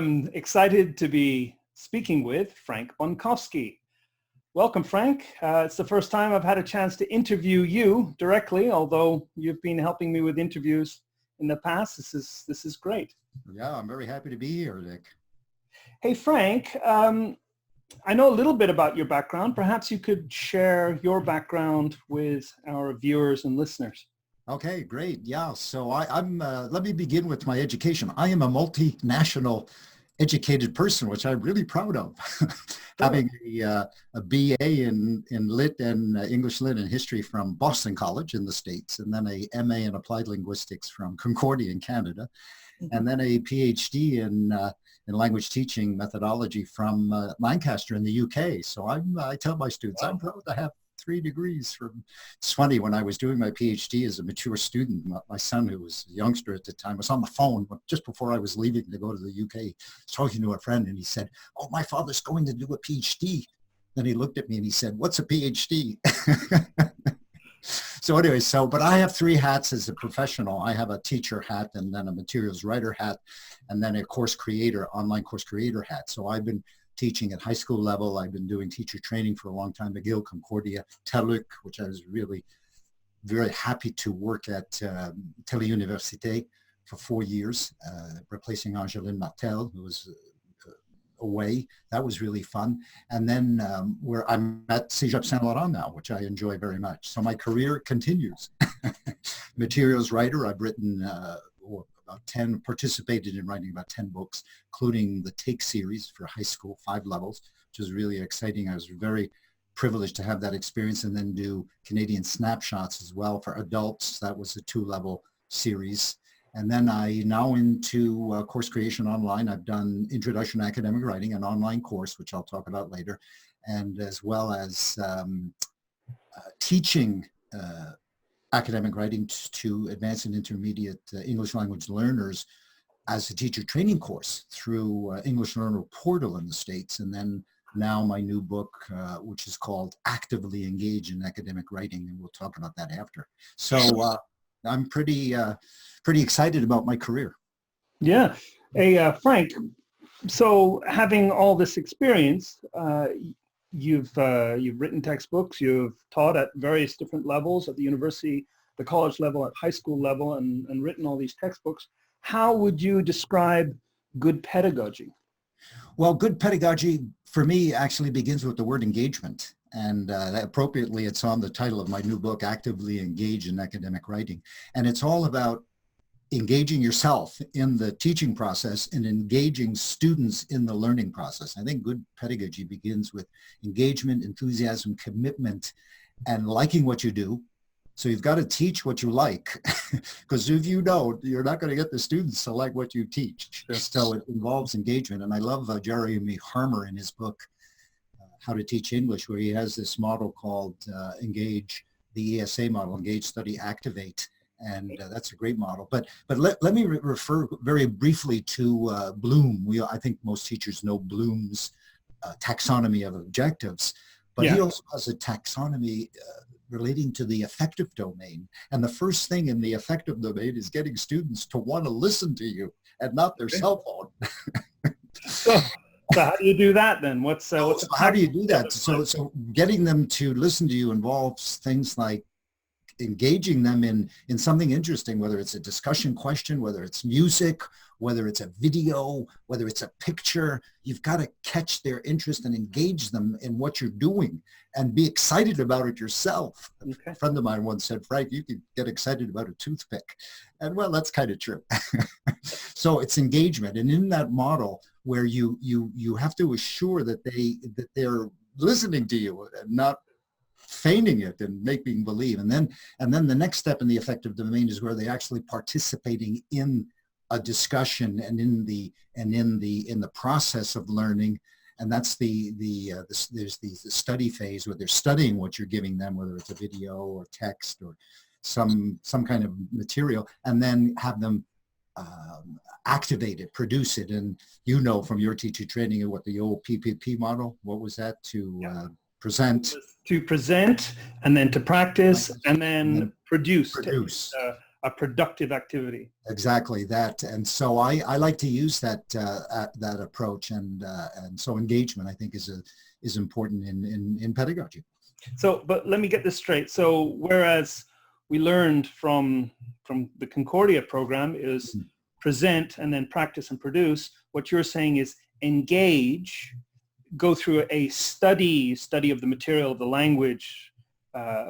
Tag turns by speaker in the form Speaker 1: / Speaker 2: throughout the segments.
Speaker 1: I'm excited to be speaking with Frank Bonkowski. Welcome, Frank. It's the first time I've had a chance to interview you directly, although you've been helping me with interviews in the past. This is great.
Speaker 2: Yeah, I'm very happy to be here, Nick.
Speaker 1: Hey, Frank, I know a little bit about your background. Perhaps you could share your background with our viewers and listeners.
Speaker 2: Okay, great. Yeah, so let me begin with my education. I am a multinational educated person, which I'm really proud of. Having a BA in Lit and English Lit and History from Boston College in the States, and then a MA in Applied Linguistics from Concordia in Canada, and then a PhD in language teaching methodology from Lancaster in the UK. So I tell my students, I'm proud to have 3 degrees from. It's funny, when I was doing my PhD as a mature student, my son, who was a youngster at the time, was on the phone just before I was leaving to go to the UK, talking to a friend, and he said, "Oh, my father's going to do a PhD." Then he looked at me and he said, "What's a PhD?" So anyway, but I have 3 hats as a professional. I have a teacher hat, and then a materials writer hat, and then a course creator, online course creator hat. So I've been teaching at high school level. I've been doing teacher training for a long time, McGill, Concordia, TELUC, which I was really very happy to work at Téléuniversité for 4 years, replacing Angeline Martel, who was away. That was really fun. And then where I'm at CEGEP ST-Laurent now, which I enjoy very much. So my career continues. Materials writer, I've written participated in writing about 10 books, including the Take series for high school, 5 levels, which was really exciting. I was very privileged to have that experience, and then do Canadian Snapshots as well for adults. That was a 2-level series. And then I now into course creation online. I've done Introduction to Academic Writing, an online course, which I'll talk about later, and as well as teaching academic writing to advanced and intermediate English language learners as a teacher training course through English Learner Portal in the States. And then now my new book, which is called Actively Engage in Academic Writing, and we'll talk about that after. So I'm pretty excited about my career.
Speaker 1: Yeah. Hey, Frank, so having all this experience, you've written textbooks, you've taught at various different levels at the university, the college level, at high school level, and written all these textbooks. How would you describe good pedagogy?
Speaker 2: Well, good pedagogy for me actually begins with the word engagement. And appropriately, it's on the title of my new book, Actively Engage in Academic Writing. And it's all about engaging yourself in the teaching process and engaging students in the learning process. I think good pedagogy begins with engagement, enthusiasm, commitment, and liking what you do. So you've got to teach what you like, because if you don't, you're not going to get the students to like what you teach. So it involves engagement. And I love Jeremy Harmer in his book, How to Teach English, where he has this model called Engage, the ESA model, Engage, Study, Activate. And that's a great model. But let me refer very briefly to Bloom. I think most teachers know Bloom's taxonomy of objectives, but he also has a taxonomy relating to the affective domain. And the first thing in the affective domain is getting students to want to listen to you and not their cell phone.
Speaker 1: So how do you do that then?
Speaker 2: How do you do that? So getting them to listen to you involves things like engaging them in something interesting, whether it's a discussion question, whether it's music, whether it's a video, whether it's a picture. You've got to catch their interest and engage them in what you're doing and be excited about it yourself. Okay. A friend of mine once said, "Frank, you can get excited about a toothpick." And well, that's kind of true. So it's engagement. And in that model where you have to assure that they're listening to you and not feigning it and making believe. And then the next step in the affective domain is where they're actually participating in a discussion and in the process of learning. And that's there's the study phase where they're studying what you're giving them, whether it's a video or text or some kind of material, and then have them activate it, produce it. And you know from your teacher training what the old PPP model, what was that? Present.
Speaker 1: To present, and then to practice, and then produce. a productive activity.
Speaker 2: Exactly that. And so I like to use that approach, and so engagement, I think, is important in pedagogy.
Speaker 1: So, but let me get this straight. So whereas we learned from the Concordia program is present and then practice and produce, what you're saying is engage, go through a study of the material, of the language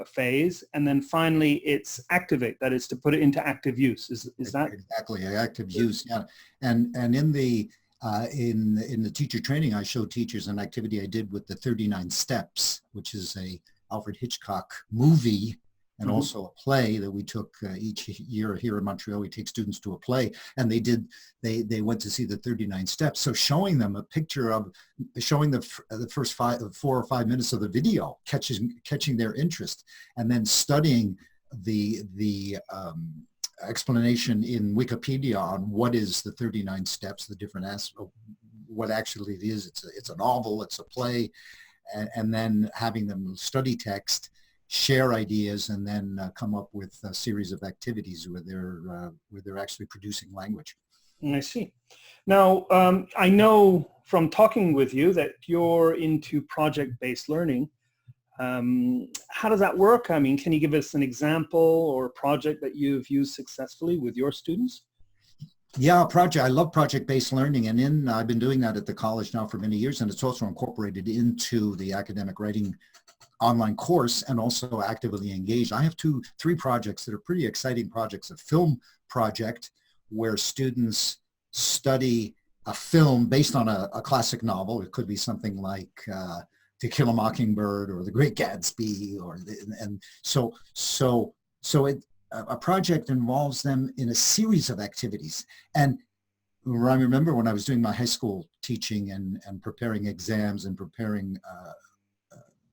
Speaker 1: phase, and then finally it's activate, that is to put it into active use. Is that?
Speaker 2: Exactly, active use, yeah. And in the teacher training, I show teachers an activity I did with the 39 Steps, which is a Alfred Hitchcock movie, and also a play that we took each year here in Montreal. We take students to a play, and they went to see the 39 Steps. So showing them a picture of, showing the first 4 or 5 minutes of the video, catching their interest, and then studying the explanation in Wikipedia on what is the 39 Steps, the different aspects, what actually it is. It's a novel, it's a play, and then having them study text, share ideas, and then come up with a series of activities where they're actually producing language.
Speaker 1: I see. Now, I know from talking with you that you're into project-based learning. How does that work? I mean, can you give us an example or a project that you've used successfully with your students?
Speaker 2: Yeah, I love project-based learning, and I've been doing that at the college now for many years, and it's also incorporated into the academic writing online course, and also actively engaged. I have 3 projects that are pretty exciting projects. A film project where students study a film based on a classic novel. It could be something like To Kill a Mockingbird or The Great Gatsby, a project involves them in a series of activities. And I remember when I was doing my high school teaching and preparing exams and preparing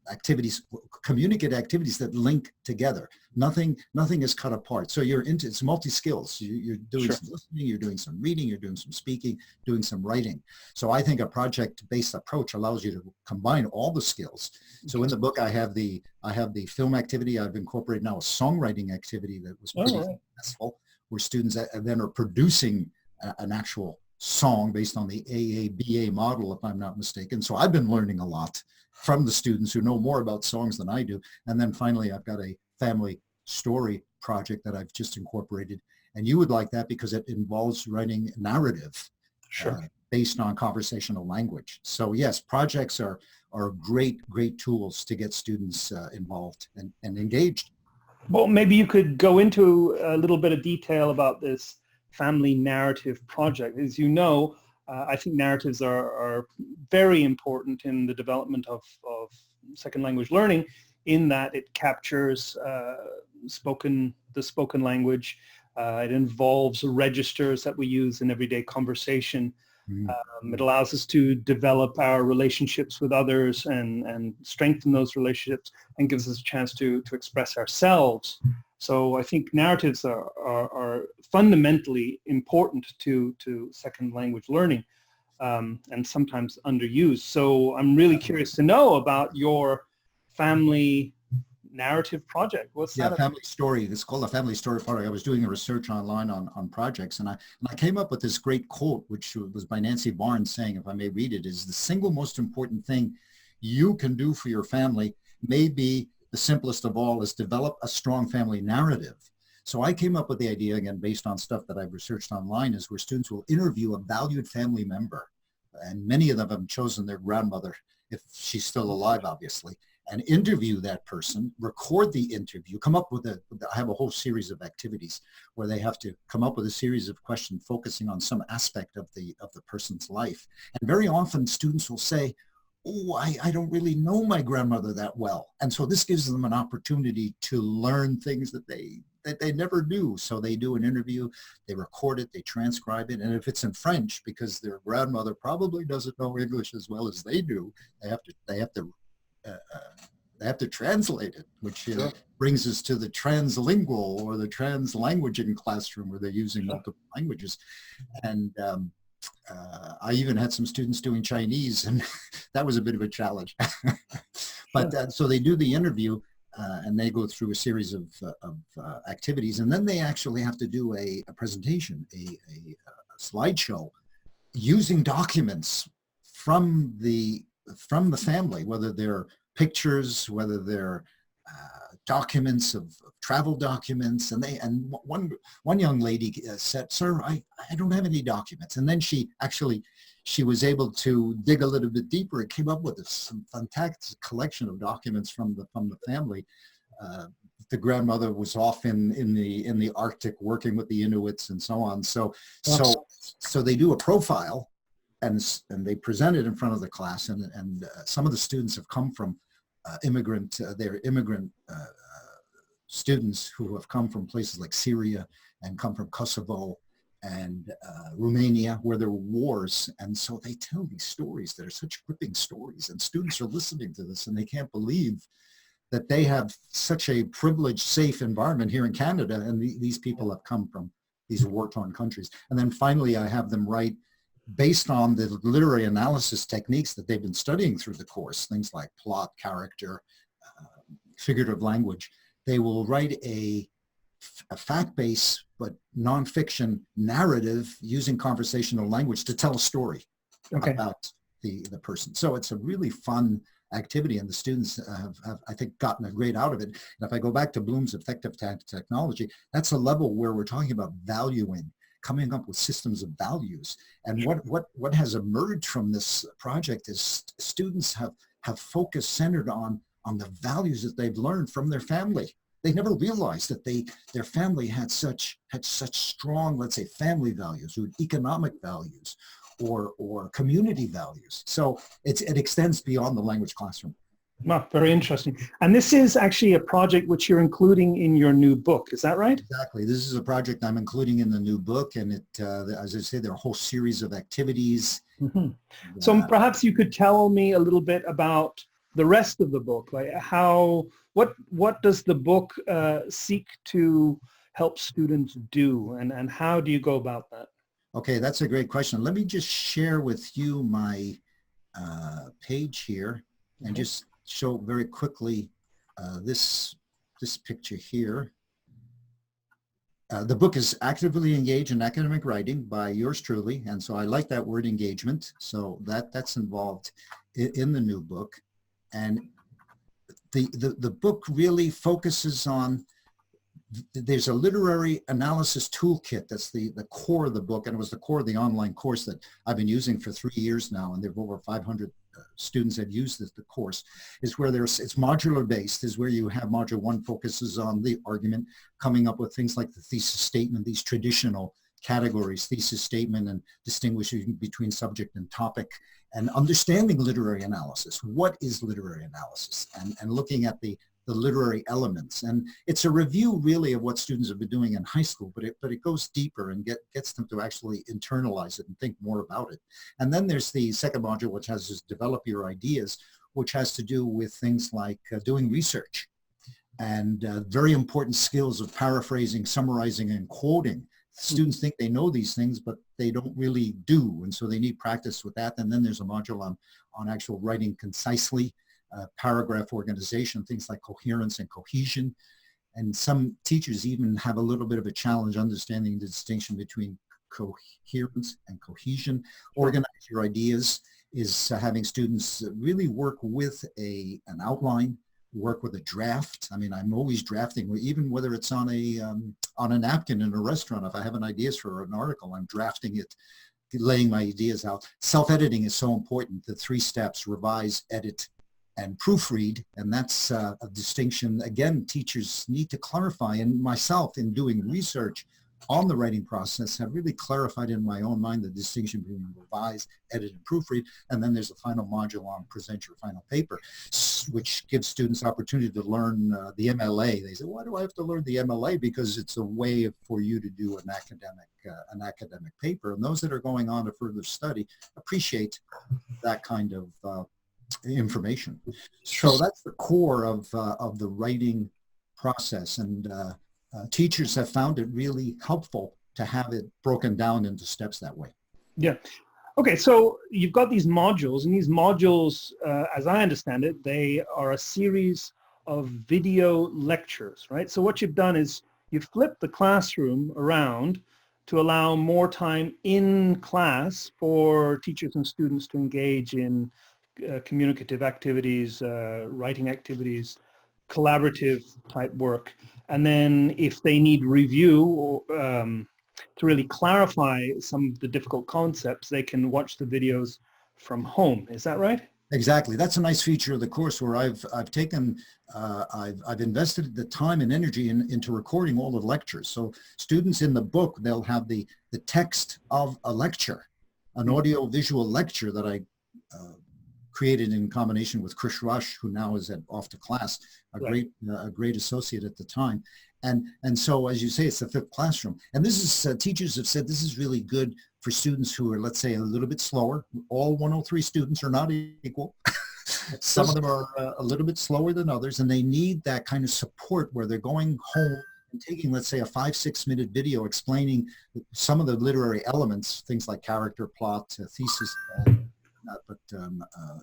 Speaker 2: activities, communicate activities that link together. Nothing is cut apart. So it's multi-skills. You're doing some listening, you're doing some reading, you're doing some speaking, doing some writing. So I think a project-based approach allows you to combine all the skills. So in the book, I have the film activity. I've incorporated now a songwriting activity that was pretty successful, where students then are producing an actual song based on the AABA model, if I'm not mistaken. So I've been learning a lot from the students who know more about songs than I do. And then finally, I've got a family story project that I've just incorporated. And you would like that because it involves writing narrative based on conversational language. So yes, projects are great tools to get students involved and engaged.
Speaker 1: Well, maybe you could go into a little bit of detail about this family narrative project. As you know, I think narratives are very important in the development of second language learning, in that it captures the spoken language. It involves registers that we use in everyday conversation. It allows us to develop our relationships with others and strengthen those relationships, and gives us a chance to express ourselves. So I think narratives are fundamentally important to second language learning, and sometimes underused. So I'm really curious to know about your family narrative project. What's that?
Speaker 2: Family story. It's called a family story project. I was doing a research online on projects, and I came up with this great quote, which was by Nancy Barnes, saying, if I may read it, is the single most important thing you can do for your family may be the simplest of all is develop a strong family narrative. So I came up with the idea, again, based on stuff that I've researched online, is where students will interview a valued family member. And many of them have chosen their grandmother, if she's still alive, obviously, and interview that person, record the interview, come up with I have a whole series of activities where they have to come up with a series of questions focusing on some aspect of the person's life. And very often students will say, oh, I don't really know my grandmother that well. And so this gives them an opportunity to learn things that they never knew. So they do an interview, they record it, they transcribe it. And if it's in French, because their grandmother probably doesn't know English as well as they do, they have to translate it, which brings us to the translingual or the translanguaging classroom, where they're using multiple languages. And I even had some students doing Chinese, and that was a bit of a challenge. But so they do the interview, and they go through a series of activities, and then they actually have to do a presentation, a slideshow using documents from the family, whether they're pictures, whether they're documents of travel documents, and one young lady said, "Sir, I don't have any documents," and then she was able to dig a little bit deeper and came up with some fantastic collection of documents from the family. The grandmother was off in the Arctic working with the Inuits and so on. So they do a profile and they present it in front of the class, and some of the students have come from they're immigrant students who have come from places like Syria and come from Kosovo and Romania, where there were wars. And so they tell these stories that are such gripping stories, and students are listening to this and they can't believe that they have such a privileged, safe environment here in Canada, and these people have come from these war-torn countries. And then finally, I have them write, based on the literary analysis techniques that they've been studying through the course, things like plot, character, figurative language, they will write a fact-based but nonfiction narrative using conversational language to tell a story about the person. So it's a really fun activity, and the students have, I think, gotten a great out of it. And if I go back to Bloom's effective technology, that's a level where we're talking about valuing, coming up with systems of values. And what has emerged from this project is students have focus centered on the values that they've learned from their family. They never realized that their family had such strong, let's say, family values or economic values or community values. So it extends beyond the language classroom.
Speaker 1: Wow, very interesting. And this is actually a project which you're including in your new book. Is that right?
Speaker 2: Exactly. This is a project I'm including in the new book. And it, as I say, there are a whole series of activities.
Speaker 1: Mm-hmm. So perhaps you could tell me a little bit about the rest of the book. Like what does the book seek to help students do, and how do you go about that?
Speaker 2: Okay, that's a great question. Let me just share with you my page here and just show very quickly this picture here. The book is Actively Engaged in Academic Writing by yours truly, and so I like that word engagement. So that's involved in the new book, and the book really focuses on. There's a literary analysis toolkit that's the core of the book, and it was the core of the online course that I've been using for 3 years now, and there are over 500 students have used the course. Is where it's modular based, is where you have module 1 focuses on the argument, coming up with things like the thesis statement, these traditional categories, thesis statement, and distinguishing between subject and topic, and understanding literary analysis. What is literary analysis? And looking at the literary elements. And it's a review really of what students have been doing in high school, but it goes deeper and gets them to actually internalize it and think more about it. And then there's the second module, which has to develop your ideas, which has to do with things like doing research and very important skills of paraphrasing, summarizing, and quoting. Students think they know these things, but they don't really do. And so they need practice with that. And then there's a module on actual writing concisely, paragraph organization, things like coherence and cohesion. And some teachers even have a little bit of a challenge understanding the distinction between coherence and cohesion. Organize your ideas is having students really work with an outline, work with a draft. I mean, I'm always drafting, even whether it's on a napkin in a restaurant. If I have an ideas for an article, I'm drafting it, laying my ideas out. Self-editing is so important. The 3 steps: revise, edit, and proofread. And that's a distinction, again, teachers need to clarify. And myself, in doing research on the writing process, have really clarified in my own mind the distinction between revise, edit, and proofread. And then there's a final module on present your final paper, which gives students opportunity to learn the MLA. They say, why do I have to learn the MLA? Because it's a way for you to do an academic paper. And those that are going on to further study appreciate that kind of information. So that's the core of the writing process, and teachers have found it really helpful to have it broken down into steps that way.
Speaker 1: Yeah. Okay, so you've got these modules, and these modules, as I understand it, they are a series of video lectures, right? So what you've done is you've flipped the classroom around to allow more time in class for teachers and students to engage in communicative activities, writing activities, collaborative type work. And then if they need review or, to really clarify some of the difficult concepts, they can watch the videos from home. Is that right?
Speaker 2: Exactly. That's a nice feature of the course where I've taken, I've invested the time and energy into recording all the lectures. So students in the book, they'll have the text of a lecture, an audio visual lecture that I created in combination with Chris Rush, who now is off to class, a great associate at the time. And so, as you say, it's the fifth classroom. And this is, teachers have said this is really good for students who are, let's say, a little bit slower. All 103 students are not equal. Some of them are a little bit slower than others, and they need that kind of support where they're going home and taking, let's say, a 5-6 minute video explaining some of the literary elements, things like character, plot, thesis,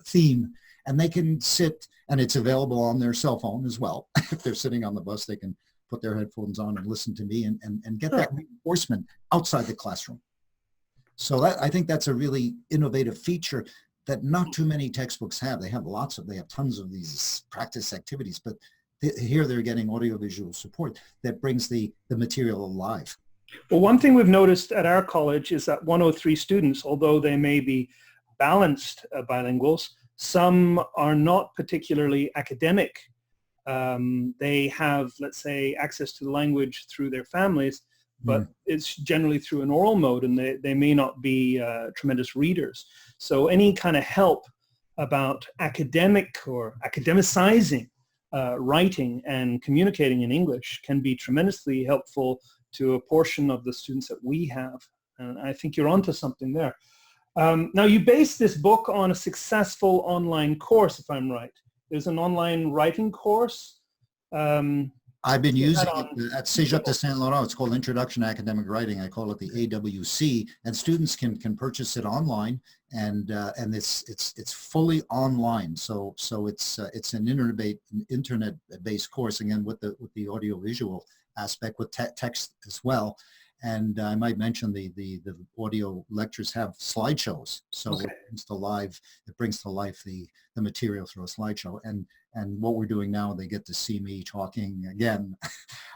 Speaker 2: theme, and they can sit, and it's available on their cell phone as well. If they're sitting on the bus, they can put their headphones on and listen to me and get that reinforcement outside the classroom. So I think that's a really innovative feature that not too many textbooks have. They have tons of these practice activities, but here they're getting audiovisual support that brings the material alive.
Speaker 1: Well, one thing we've noticed at our college is that 103 students, although they may be balanced bilinguals, some are not particularly academic. They have, let's say, access to the language through their families, but it's generally through an oral mode, and they may not be tremendous readers. So any kind of help about academic or academicizing writing and communicating in English can be tremendously helpful to a portion of the students that we have. And I think you're onto something there. Now, you base this book on a successful online course, if I'm right. There's an online writing course.
Speaker 2: I've been using it at CEGEP ST-Laurent. It's called Introduction to Academic Writing. I call it the AWC, and students can purchase it online, and it's fully online. So it's an internet-based course, again with the audio visual aspect with text as well. And I might mention the audio lectures have slideshows, so it brings to life the material through a slideshow. And what we're doing now, they get to see me talking again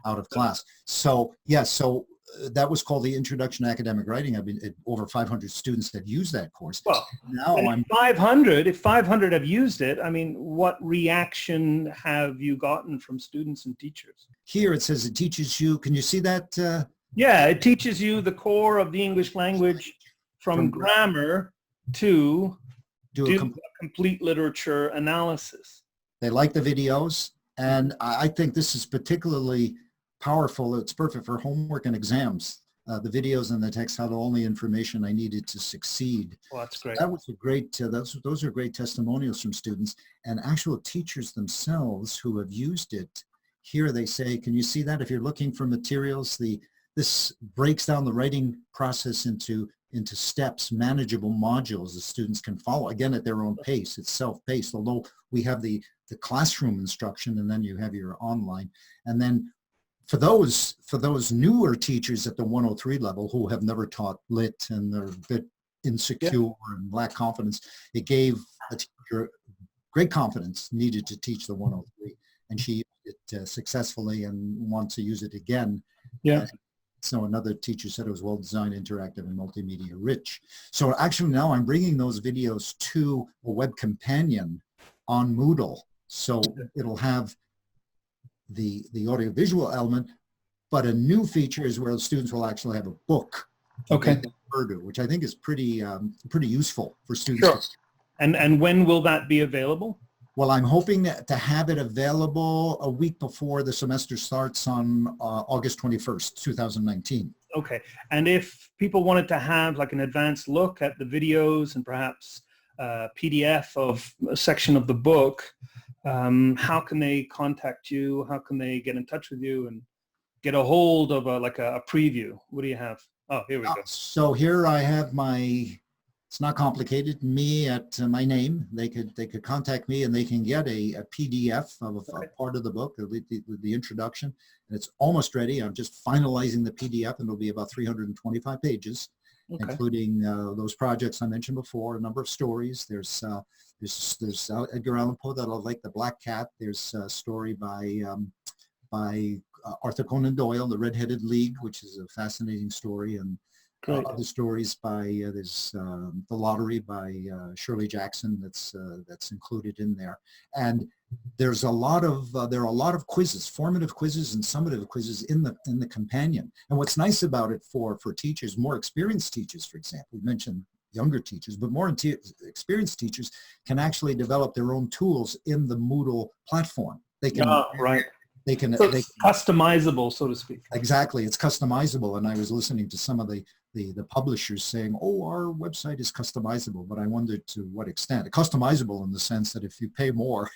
Speaker 2: out of class. So that was called the Introduction to Academic Writing. I've been over 500 students that use that course.
Speaker 1: Well,
Speaker 2: now
Speaker 1: if 500 have used it, I mean, what reaction have you gotten from students and teachers?
Speaker 2: Here it says it teaches you. Can you see that?
Speaker 1: Yeah, it teaches you the core of the English language from grammar to do a complete literature analysis.
Speaker 2: They like the videos, and I think this is particularly powerful. It's perfect for homework and exams. The videos and the text had all the information I needed to succeed.
Speaker 1: Well, that's great.
Speaker 2: That was a great, those are great testimonials from students and actual teachers themselves who have used it. Here they say, can you see that? If you're looking for materials, this breaks down the writing process into steps, manageable modules the students can follow, again, at their own pace. It's self-paced, although we have the classroom instruction, and then you have your online. And then for those newer teachers at the 103 level who have never taught lit and they're a bit insecure and lack confidence, it gave a teacher great confidence needed to teach the 103. And she used it successfully and wants to use it again.
Speaker 1: Yeah.
Speaker 2: So another teacher said it was well-designed, interactive, and multimedia rich. So actually now I'm bringing those videos to a web companion on Moodle. So it'll have the audiovisual element, but a new feature is where the students will actually have a book.
Speaker 1: Okay.
Speaker 2: Which I think is pretty useful for students.
Speaker 1: Sure. And when will that be available?
Speaker 2: Well, I'm hoping to have it available a week before the semester starts on August 21st, 2019.
Speaker 1: Okay. And if people wanted to have like an advanced look at the videos and perhaps a PDF of a section of the book, how can they contact you? How can they get in touch with you and get a hold of a preview? What do you have? Oh, here we go.
Speaker 2: So here I have my It's not complicated. Me at my name, they could contact me and they can get a PDF of a part of the book, the introduction, and it's almost ready. I'm just finalizing the PDF, and it'll be about 325 pages, including those projects I mentioned before, a number of stories. There's Edgar Allan Poe that I like, The Black Cat. There's a story by Arthur Conan Doyle, The Red-Headed League, which is a fascinating story, and other stories by there's The Lottery by Shirley Jackson that's included in there. And there's a lot of there are a lot of quizzes, formative quizzes and summative quizzes in the companion. And what's nice about it for teachers, more experienced teachers, for example, we mentioned younger teachers, but more experienced teachers can actually develop their own tools in the Moodle platform. They can They can,
Speaker 1: so it's customizable, so to speak.
Speaker 2: Exactly, it's customizable. And I was listening to some of the publishers saying, "Oh, our website is customizable," but I wondered to what extent. Customizable in the sense that if you pay more,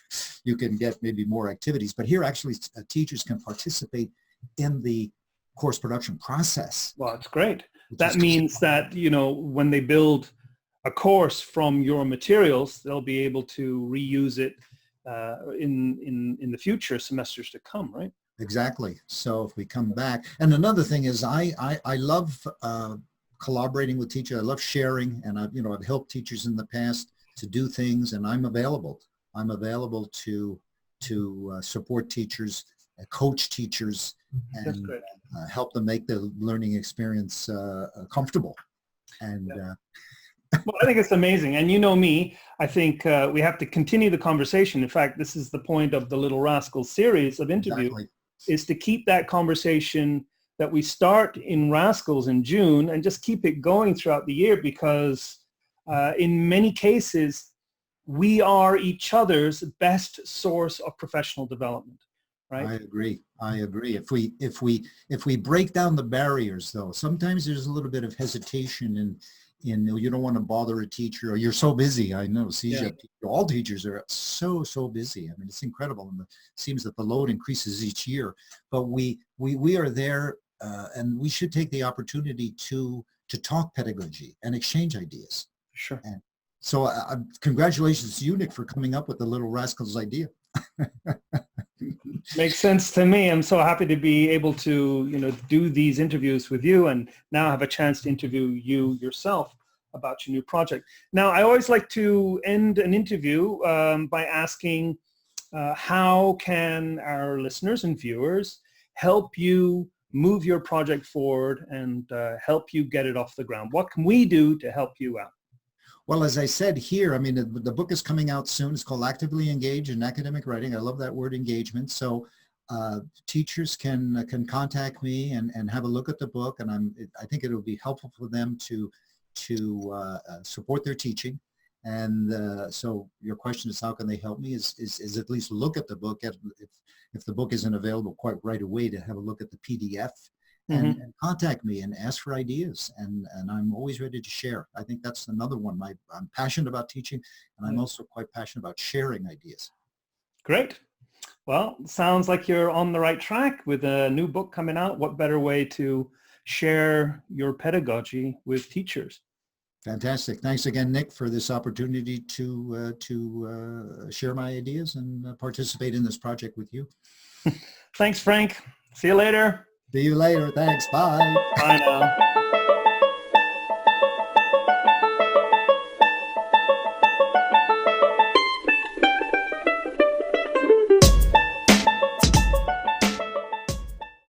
Speaker 2: you can get maybe more activities. But here, actually, teachers can participate in the course production process.
Speaker 1: Well, it's great. That means that, you know, when they build a course from your materials, they'll be able to reuse it in the future semesters to come, right?
Speaker 2: Exactly. So if we come back, and another thing is I love collaborating with teachers. I love sharing, and I've helped teachers in the past to do things, and I'm available. I'm available to support teachers, coach teachers, and help them make the learning experience comfortable. And
Speaker 1: well, I think it's amazing. And you know me, I think we have to continue the conversation. In fact, this is the point of the Little Rascals series of interviews, is to keep that conversation that we start in Rascals in June and just keep it going throughout the year, because in many cases, we are each other's best source of professional development, right?
Speaker 2: I agree. If we break down the barriers, though, sometimes there's a little bit of hesitation you don't want to bother a teacher, or you're so busy. I know CEGEP, all teachers are so busy. I mean, it's incredible, and it seems that the load increases each year. But we are there, and we should take the opportunity to talk pedagogy and exchange ideas.
Speaker 1: Sure.
Speaker 2: And so, congratulations to you, Nick, for coming up with the Little Rascals idea.
Speaker 1: Makes sense to me. I'm so happy to be able to, do these interviews with you, and now have a chance to interview you yourself about your new project. Now, I always like to end an interview by asking, how can our listeners and viewers help you move your project forward and help you get it off the ground? What can we do to help you out?
Speaker 2: Well, as I said here, I mean, the book is coming out soon. It's called Actively Engage in Academic Writing. I love that word, engagement. So teachers can contact me and have a look at the book, and I think it will be helpful for them to support their teaching. And so your question is, how can they help me? Is at least look at the book. If the book isn't available quite right away, to have a look at the PDF. And contact me and ask for ideas, and I'm always ready to share. I think that's another one. I'm passionate about teaching, and I'm also quite passionate about sharing ideas.
Speaker 1: Great. Well, sounds like you're on the right track with a new book coming out. What better way to share your pedagogy with teachers?
Speaker 2: Fantastic. Thanks again, Nick, for this opportunity to share my ideas and participate in this project with you.
Speaker 1: Thanks, Frank. See you later.
Speaker 2: See you later. Thanks. Bye.
Speaker 1: Bye now.